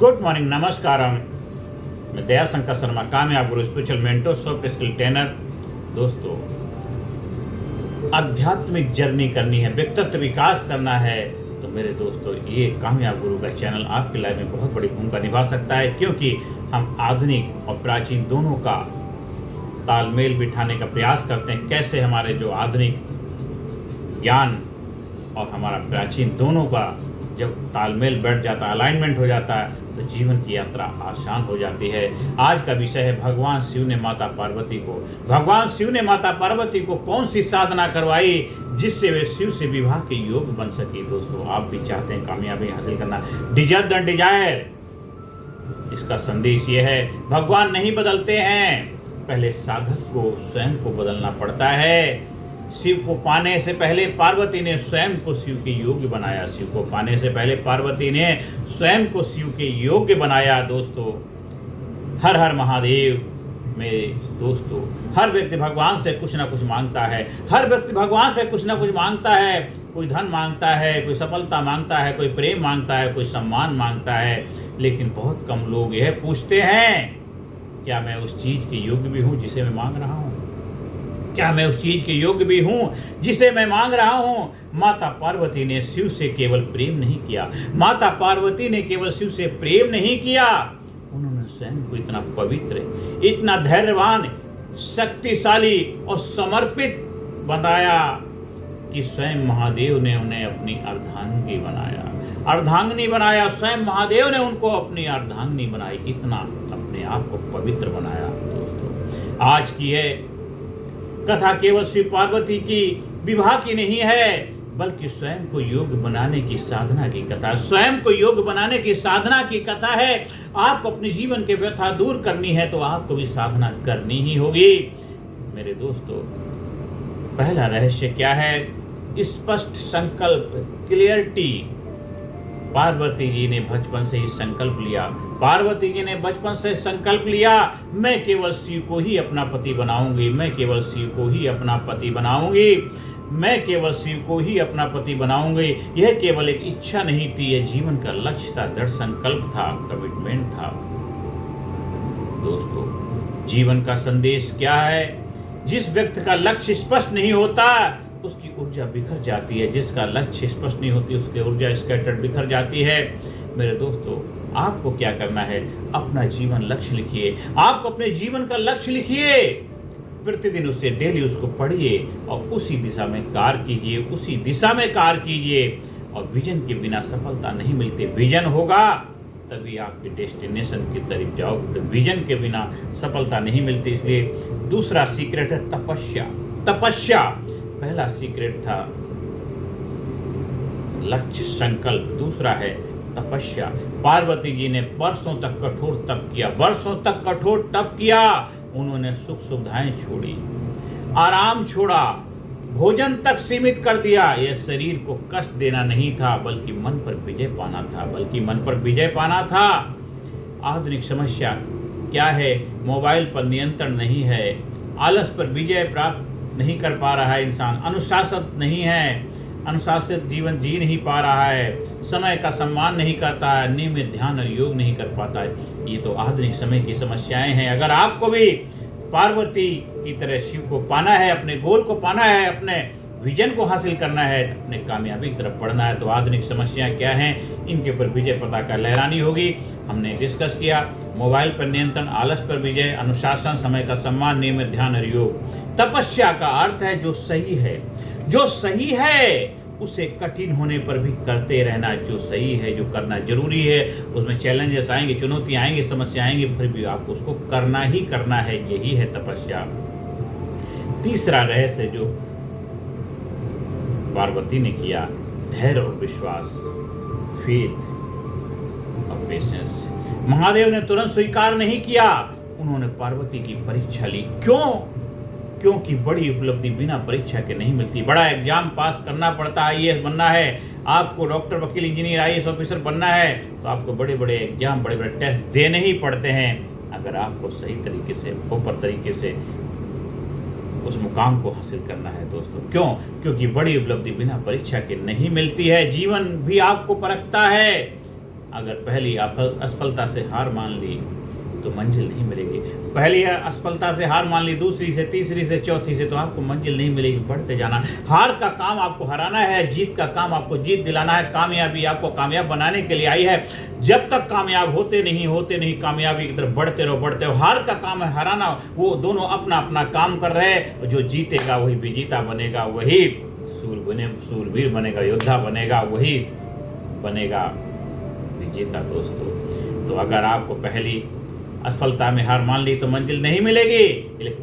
Good morning, नमस्कारम। मैं दया शंकर शर्मा, कामयाब गुरु, spiritual mentor, soft skill trainer. दोस्तों, आध्यात्मिक जर्नी करनी है, व्यक्तित्व विकास करना है, तो मेरे दोस्तों ये कामयाब गुरु का चैनल आपकी लाइफ में बहुत बड़ी भूमिका निभा सकता है, क्योंकि हम आधुनिक और प्राचीन दोनों का तालमेल बिठाने का प्रयास करते हैं। कैसे हमारे जो आधुनिक ज्ञान और हमारा प्राचीन दोनों का जब तालमेल बैठ जाता है, अलाइनमेंट हो जाता है, तो जीवन की यात्रा आसान हो जाती है। आज का विषय है भगवान शिव ने माता पार्वती को कौन सी साधना करवाई जिससे वे शिव से विवाह के योग बन सके। दोस्तों, आप भी चाहते हैं कामयाबी हासिल करना, डिजायर। इसका संदेश ये है, भगवान नहीं बदलते हैं, पहले साधक को स्वयं को बदलना पड़ता है। शिव को पाने से पहले पार्वती ने स्वयं को शिव के योग्य बनाया। शिव को पाने से पहले पार्वती ने स्वयं को शिव के योग्य बनाया। दोस्तों, हर हर महादेव। मेरे दोस्तों, हर व्यक्ति भगवान से कुछ ना कुछ मांगता है। हर व्यक्ति भगवान से कुछ ना कुछ मांगता है। कोई धन मांगता है, कोई सफलता मांगता है, कोई प्रेम मांगता है, कोई सम्मान मांगता है, लेकिन बहुत कम लोग यह पूछते हैं, क्या मैं उस चीज के योग्य भी हूं जिसे मैं मांग रहा हूं? क्या मैं उस चीज के योग्य भी हूं जिसे मैं मांग रहा हूं? माता पार्वती ने शिव से केवल प्रेम नहीं किया। माता पार्वती ने केवल शिव से प्रेम नहीं किया, उन्होंने स्वयं को इतना पवित्र, इतना धैर्यवान, शक्तिशाली और समर्पित बनाया कि स्वयं महादेव ने उन्हें अपनी अर्धांगिनी बनाया। स्वयं महादेव ने उनको अपनी अर्धांगिनी बनाई, इतना अपने आप को पवित्र बनाया। दोस्तों, आज की है कथा केवल शिव पार्वती की विवाह की नहीं है, बल्कि स्वयं को योग्य बनाने की साधना की कथा। स्वयं को योग्य बनाने की साधना की कथा है। आपको अपने जीवन के व्यथा दूर करनी है तो आपको भी साधना करनी ही होगी। मेरे दोस्तों, पहला रहस्य क्या है? स्पष्ट संकल्प, क्लियरिटी। पार्वती जी ने बचपन से ही संकल्प लिया। मैं केवल शिव को ही अपना पति बनाऊंगी। मैं केवल शिव को ही अपना पति बनाऊंगी। यह केवल एक इच्छा नहीं थी, यह जीवन का लक्ष्य था, दृढ़ संकल्प था, कमिटमेंट था। दोस्तों, जीवन का संदेश क्या है? जिस व्यक्ति का लक्ष्य स्पष्ट नहीं होता उसकी ऊर्जा बिखर जाती है। जिसका लक्ष्य स्पष्ट नहीं होती उसकी ऊर्जा स्कैटर्ड, बिखर जाती है। मेरे दोस्तों, आपको क्या करना है? अपना जीवन लक्ष्य लिखिए। आपको अपने जीवन का लक्ष्य लिखिए, प्रतिदिन उसे डेली उसको पढ़िए और उसी दिशा में कार्य कीजिए। और विजन के बिना सफलता नहीं मिलती। विजन होगा तभी आपके डेस्टिनेशन की तरफ जाओगे, तो विजन के बिना सफलता नहीं मिलती। इसलिए दूसरा सीक्रेट है तपस्या। पहला सीक्रेट था लक्ष्य, संकल्प, दूसरा है तपस्या। पार्वती जी ने वर्षों तक कठोर तप किया। उन्होंने सुख सुविधाएं छोड़ी, आराम छोड़ा, भोजन तक सीमित कर दिया। यह शरीर को कष्ट देना नहीं था, बल्कि मन पर विजय पाना था। आधुनिक समस्या क्या है? मोबाइल पर नियंत्रण नहीं है, आलस पर विजय प्राप्त नहीं कर पा रहा है इंसान, अनुशासित जीवन जी नहीं पा रहा है, समय का सम्मान नहीं करता है, नियमित ध्यान और योग नहीं कर पाता है। ये तो आधुनिक समय की समस्याएं हैं। अगर आपको भी पार्वती की तरह शिव को पाना है, अपने गोल को पाना है, अपने विजन को हासिल करना है, अपने कामयाबी की तरफ बढ़ना है, तो आधुनिक समस्याएं क्या हैं, इनके ऊपर विजय पताका लहरानी होगी। हमने डिस्कस किया मोबाइल पर नियंत्रण, आलस पर विजय, अनुशासन, समय का सम्मान, नियमित ध्यान और योग। तपस्या का अर्थ है जो सही है उसे कठिन होने पर भी करते रहना। जो सही है, जो करना जरूरी है, उसमें चैलेंजेस आएंगे, चुनौतियां आएंगी, समस्या आएंगी, फिर भी आपको उसको करना ही करना है। यही है तपस्या। तीसरा रहस्य जो पार्वती ने किया, धैर्य और विश्वास, फेथ और पेशेंस। महादेव ने तुरंत स्वीकार नहीं किया, उन्होंने पार्वती की परीक्षा ली। क्योंकि बड़ी उपलब्धि बिना परीक्षा के नहीं मिलती। बड़ा एग्जाम पास करना पड़ता है। आईएएस बनना है आपको, डॉक्टर, वकील, इंजीनियर, आईएएस ऑफिसर बनना है, तो आपको बड़े बड़े एग्जाम, बड़े बड़े टेस्ट देने ही पड़ते हैं, अगर आपको सही तरीके से, प्रॉपर तरीके से उस मुकाम को हासिल करना है। दोस्तों, क्योंकि बड़ी उपलब्धि बिना परीक्षा के नहीं मिलती है। जीवन भी आपको परखता है। अगर पहली असफलता से हार मान ली तो मंजिल नहीं मिलेगी। पहली असफलता से हार मान ली, दूसरी से, तीसरी से, चौथी से, तो आपको मंजिल नहीं मिलेगी। बढ़ते जाना। हार का काम आपको हराना है, जीत का काम आपको जीत दिलाना है। कामयाबी आपको कामयाब बनाने के लिए आई है। जब तक कामयाब होते नहीं कामयाबी की तरफ बढ़ते रहो। हार का काम है हराना। वो दोनों अपना अपना काम कर रहे हैं। जो जीतेगा वही विजेता बनेगा, वही सूरवीर बनेगा, योद्धा बनेगा, वही बनेगा विजेता दोस्तों। तो अगर आपको पहली असफलता में हार मान ली तो मंजिल नहीं मिलेगी।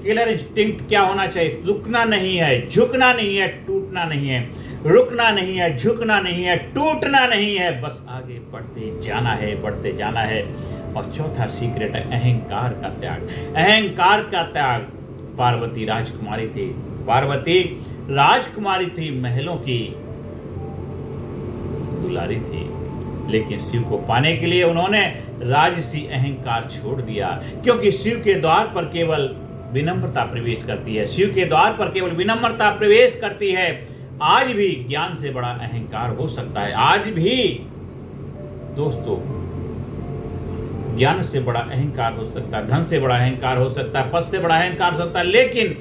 किलर इंस्टिंक्ट क्या होना चाहिए? रुकना नहीं है, झुकना नहीं है, टूटना नहीं है। रुकना नहीं है, झुकना नहीं है, टूटना नहीं है, बस आगे बढ़ते जाना है। और चौथा सीक्रेट है अहंकार का त्याग। अहंकार का त्याग। पार्वती राजकुमारी थी, महलों की दुलारी थी, लेकिन शिव को पाने के लिए उन्होंने राजसी अहंकार छोड़ दिया। क्योंकि शिव के द्वार पर केवल विनम्रता प्रवेश करती है। शिव के द्वार पर केवल विनम्रता प्रवेश करती है। आज भी ज्ञान से बड़ा अहंकार हो सकता है। आज भी दोस्तों ज्ञान से बड़ा अहंकार हो सकता है, धन से बड़ा अहंकार हो सकता है, पद से बड़ा अहंकार हो सकता है, लेकिन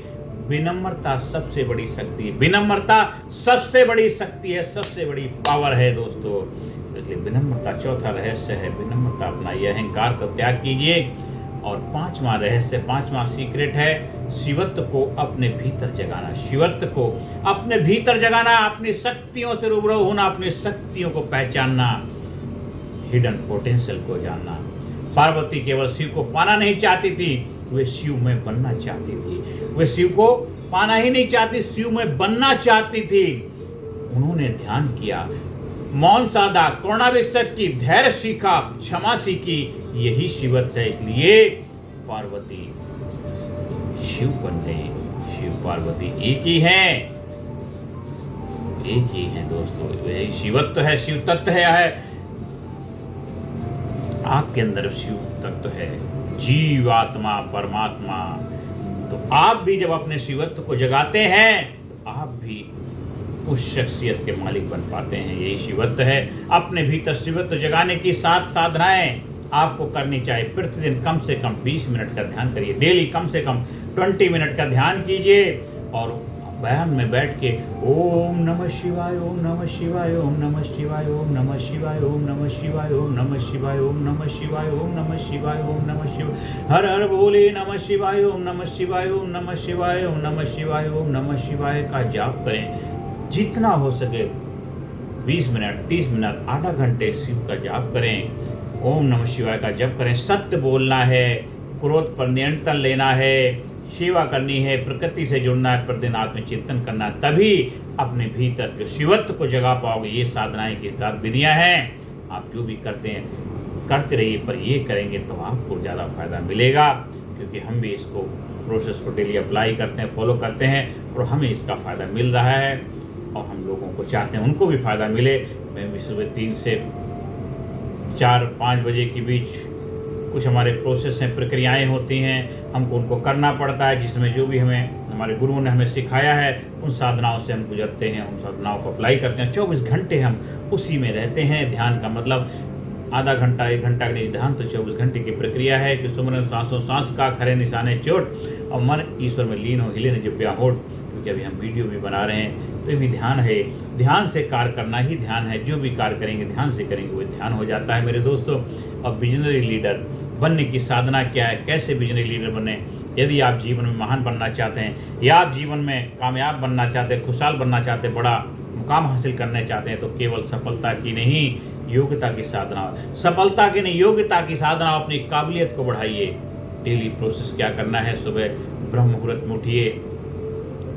विनम्रता सबसे बड़ी शक्ति है। विनम्रता सबसे बड़ी शक्ति है, सबसे बड़ी पावर है दोस्तों। इसलिए विनम्रता चौथा रहस्य है। विनम्रता अपनाइए, अहंकार को त्याग कीजिए। और पांचवा रहस्य, पांचवा सीक्रेट है शिवत्व को अपने भीतर जगाना। शिवत्व को अपने भीतर जगाना, अपनी शक्तियों से रूबरू होना, अपनी शक्तियों को पहचानना, हिडन पोटेंशियल को जानना। पार्वती केवल शिव को पाना नहीं चाहती थी, वे शिव में बनना चाहती थी। वे शिव को पाना ही नहीं चाहती, शिव में बनना चाहती थी। उन्होंने ध्यान किया, मौन साधा, करुणा विकसित की, धैर्य सीखा, क्षमा सीखी। यही शिवत्व है। इसलिए पार्वती शिव बन गई। शिव पार्वती एक ही हैं दोस्तों। यही शिवत्व है, शिव तत्व है। आपके अंदर शिव तत्व है, जीवात्मा, परमात्मा। तो आप भी जब अपने शिवत्व को जगाते हैं, आप भी उस शख्सियत के मालिक बन पाते हैं। यही शिवत्व है। अपने भीतर शिवत्व जगाने की 7 साधनाएं आपको करनी चाहिए। प्रतिदिन कम से कम 20 मिनट का ध्यान करिए। डेली कम से कम 20 मिनट का ध्यान कीजिए। और बयान में बैठ के ओम नमः शिवाय, ओम नमः शिवाय, ओम नमः शिवाय, ओम नमः शिवाय, ओम नमः शिवाय, ओम नमः शिवाय, ओम नमः शिवाय, ओम नमः शिवाय, ओम नमः शिवाय, हर हर बोले नमः शिवाय, ओम नमः शिवाय, ओम नमः शिवाय, ओम नमः शिवाय, ओम नमः शिवाय का जाप करें। जितना हो सके 20 मिनट, 30 मिनट, आधा घंटे शिव का जाप करें। ओम नमः शिवाय का जप करें। सत्य बोलना है, क्रोध पर नियंत्रण लेना है, सेवा करनी है, प्रकृति से जुड़ना है, प्रतिदिन आत्मचिंतन करना, तभी अपने भीतर जो शिवत्व को जगा पाओगे। ये साधनाएं की विधियां हैं। आप जो भी करते हैं करते रहिए, पर ये करेंगे तो आपको ज़्यादा फायदा मिलेगा। क्योंकि हम भी इसको प्रोसेस को डेली अप्लाई करते हैं, फॉलो करते हैं, और हमें इसका फ़ायदा मिल रहा है। और हम लोगों को चाहते हैं उनको भी फ़ायदा मिले। मैं भी सुबह 3 से 4-5 बजे के बीच कुछ हमारे प्रोसेस हैं, प्रक्रियाएं होती हैं, हमको उनको करना पड़ता है, जिसमें जो भी हमें हमारे गुरुओं ने हमें सिखाया है उन साधनाओं से हम गुजरते हैं, उन साधनाओं को अप्लाई करते हैं। 24 घंटे हम उसी में रहते हैं। ध्यान का मतलब आधा घंटा 1 घंटा का नहीं, ध्यान तो 24 घंटे की प्रक्रिया है कि सुमरन सांसों सांस का, खरे निशाने चोट, और मन ईश्वर में लीन हो, हिले न जप्या होठ। क्योंकि अभी हम वीडियो भी बना रहे हैं, तो ये भी ध्यान है। ध्यान से कार्य करना ही ध्यान है। जो भी कार्य करेंगे ध्यान से करेंगे, वो ध्यान हो जाता है मेरे दोस्तों। और विजनरी लीडर बनने की साधना क्या है, कैसे विजनरी लीडर बने? यदि आप जीवन में महान बनना चाहते हैं, या आप जीवन में कामयाब बनना चाहते हैं, खुशहाल बनना चाहते हैं, बड़ा मुकाम हासिल करना चाहते हैं, तो केवल सफलता की नहीं, योग्यता की साधना, सफलता की नहीं, योग्यता की साधना, अपनी काबिलियत को बढ़ाइए। डेली प्रोसेस क्या करना है? सुबह ब्रह्म मुहूर्त में उठिए,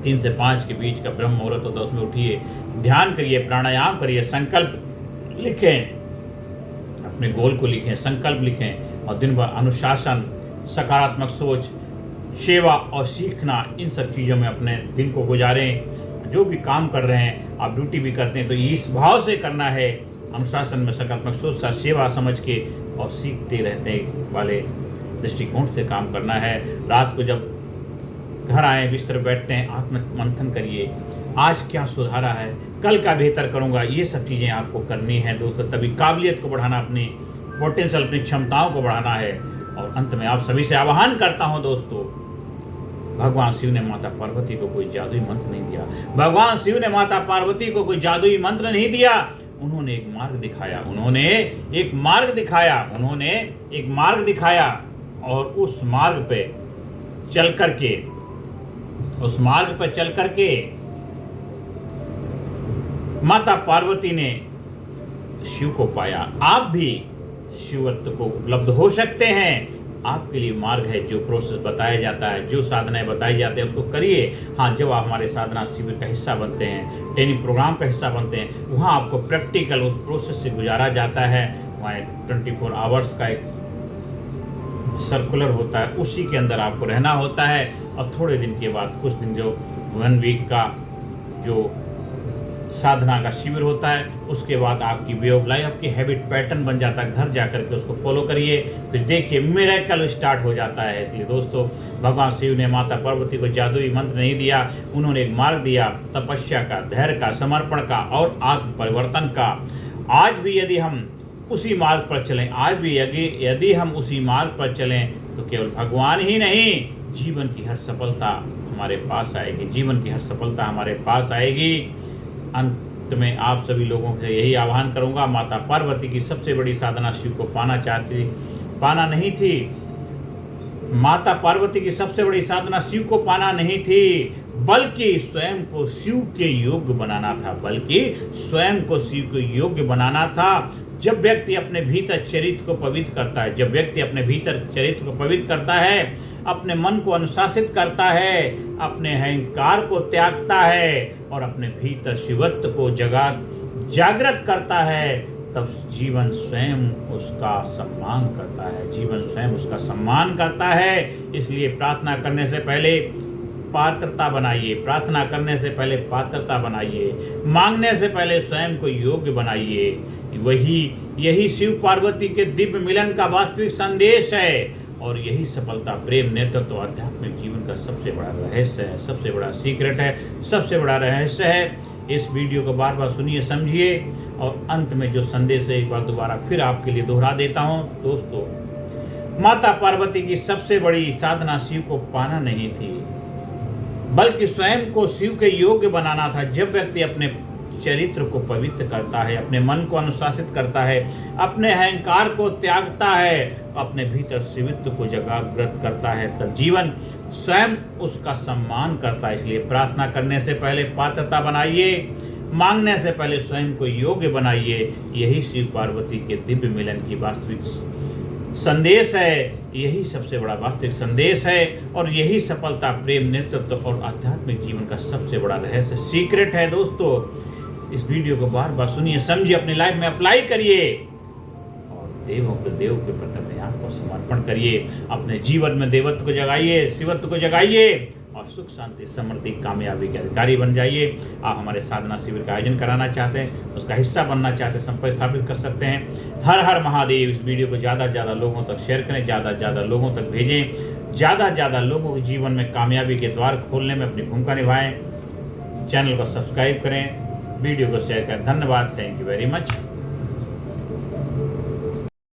3 से 5 के बीच का ब्रह्म मुहूर्त होता है, उसमें उठिए, ध्यान करिए, प्राणायाम करिए, संकल्प लिखें, अपने गोल को लिखें, संकल्प लिखें, और दिन भर अनुशासन, सकारात्मक सोच, सेवा और सीखना, इन सब चीज़ों में अपने दिन को गुजारें। जो भी काम कर रहे हैं, आप ड्यूटी भी करते हैं, तो इस भाव से करना है, अनुशासन में, सकारात्मक सोच, सेवा समझ के, और सीखते रहते वाले दृष्टिकोण से काम करना है। रात को जब घर आए, बिस्तर बैठते हैं, आत्म मंथन करिए, आज क्या सुधारा है, कल का बेहतर करूँगा, ये सब चीज़ें आपको करनी है दोस्तों। तभी काबिलियत को बढ़ाना, अपनी पोटेंशियल, अपनी क्षमताओं को बढ़ाना है। और अंत में आप सभी से आह्वान करता हूँ दोस्तों, भगवान शिव ने माता पार्वती को कोई जादुई मंत्र नहीं दिया। भगवान शिव ने माता पार्वती को कोई जादुई मंत्र नहीं दिया। उन्होंने एक मार्ग दिखाया, उन्होंने एक मार्ग दिखाया, उन्होंने एक मार्ग दिखाया। और उस मार्ग पे चल करके, उस मार्ग पर चल करके माता पार्वती ने शिव को पाया। आप भी शिवत्व को उपलब्ध हो सकते हैं। आपके लिए मार्ग है, जो प्रोसेस बताया जाता है, जो साधनाएं बताई जाती है उसको करिए। हाँ, जब आप हमारे साधना शिविर का हिस्सा बनते हैं, ट्रेनिंग प्रोग्राम का हिस्सा बनते हैं, वहाँ आपको प्रैक्टिकल उस प्रोसेस से गुजारा जाता है। वहाँ एक 24 आवर्स का एक सर्कुलर होता है, उसी के अंदर आपको रहना होता है। और थोड़े दिन के बाद, कुछ दिन, जो 1 वीक का जो साधना का शिविर होता है, उसके बाद आपकी वे ऑफ लाइफ, आपकी हैबिट पैटर्न बन जाता है। घर जाकर के उसको फॉलो करिए, फिर देखिए मिरेकल स्टार्ट हो जाता है। इसलिए दोस्तों, भगवान शिव ने माता पार्वती को जादुई मंत्र नहीं दिया, उन्होंने एक मार्ग दिया, तपस्या का, धैर्य का, समर्पण का और आत्म परिवर्तन का। आज भी यदि हम उसी मार्ग पर चलें, आज भी यदि हम उसी मार्ग पर चलें, तो केवल भगवान ही नहीं, जीवन की हर सफलता हमारे पास आएगी। जीवन की हर सफलता हमारे पास आएगी। अंत में आप सभी लोगों से यही आह्वान करूंगा, माता पार्वती की सबसे बड़ी साधना शिव को पाना नहीं थी। माता पार्वती की सबसे बड़ी साधना शिव को पाना नहीं थी, बल्कि स्वयं को शिव के योग्य बनाना था। बल्कि स्वयं को शिव के योग्य बनाना था। जब व्यक्ति अपने भीतर चरित्र को पवित्र करता है, जब व्यक्ति अपने भीतर चरित्र को पवित्र करता है, अपने मन को अनुशासित करता है, अपने अहंकार को त्यागता है और अपने भीतर शिवत्व को जागृत करता है, तब जीवन स्वयं उसका सम्मान करता है। जीवन स्वयं उसका सम्मान करता है। इसलिए प्रार्थना करने से पहले पात्रता बनाइए, प्रार्थना करने से पहले पात्रता बनाइए, मांगने से पहले स्वयं को योग्य बनाइए। यही शिव पार्वती के दिव्य मिलन का वास्तविक संदेश है। और यही सफलता, प्रेम, नेतृत्व, आध्यात्मिक जीवन का सबसे बड़ा रहस्य है, सबसे बड़ा सीक्रेट है, सबसे बड़ा रहस्य है। इस वीडियो को बार बार सुनिए, समझिए। और अंत में जो संदेश है, एक बार दोबारा फिर आपके लिए दोहरा देता हूँ दोस्तों। माता पार्वती की सबसे बड़ी साधना शिव को पाना नहीं थी, बल्कि स्वयं को शिव के योग्य बनाना था। जब व्यक्ति अपने चरित्र को पवित्र करता है, अपने मन को अनुशासित करता है, अपने अहंकार को त्यागता है, अपने भीतर शिवत्व को जागृत करता है, तब जीवन स्वयं उसका सम्मान करता है। इसलिए प्रार्थना करने से पहले पात्रता बनाइए, मांगने से पहले स्वयं को योग्य बनाइए। यही शिव पार्वती के दिव्य मिलन की वास्तविक संदेश है, यही सबसे बड़ा वास्तविक संदेश है। और यही सफलता, प्रेम, नेतृत्व और आध्यात्मिक जीवन का सबसे बड़ा रहस्य, सीक्रेट है दोस्तों। इस वीडियो को बार बार सुनिए, समझिए, अपनी लाइफ में अप्लाई करिए और देवों के देव के प्रति अपने आप को समर्पण करिए। अपने जीवन में देवत्व को जगाइए, शिवत्व को जगाइए और सुख, शांति, समृद्धि, कामयाबी के अधिकारी बन जाइए। आप हमारे साधना शिविर का आयोजन कराना चाहते हैं, उसका हिस्सा बनना चाहते हैं, संपर्क स्थापित कर सकते हैं। हर हर महादेव। इस वीडियो को ज़्यादा से ज़्यादा लोगों तक शेयर करें, ज़्यादा से ज़्यादा लोगों तक भेजें, ज़्यादा से ज़्यादा लोगों के जीवन में कामयाबी के द्वार खोलने में अपनी भूमिका निभाएं। चैनल को सब्सक्राइब करें, वीडियो को शेयर करें। धन्यवाद। Thank you very much.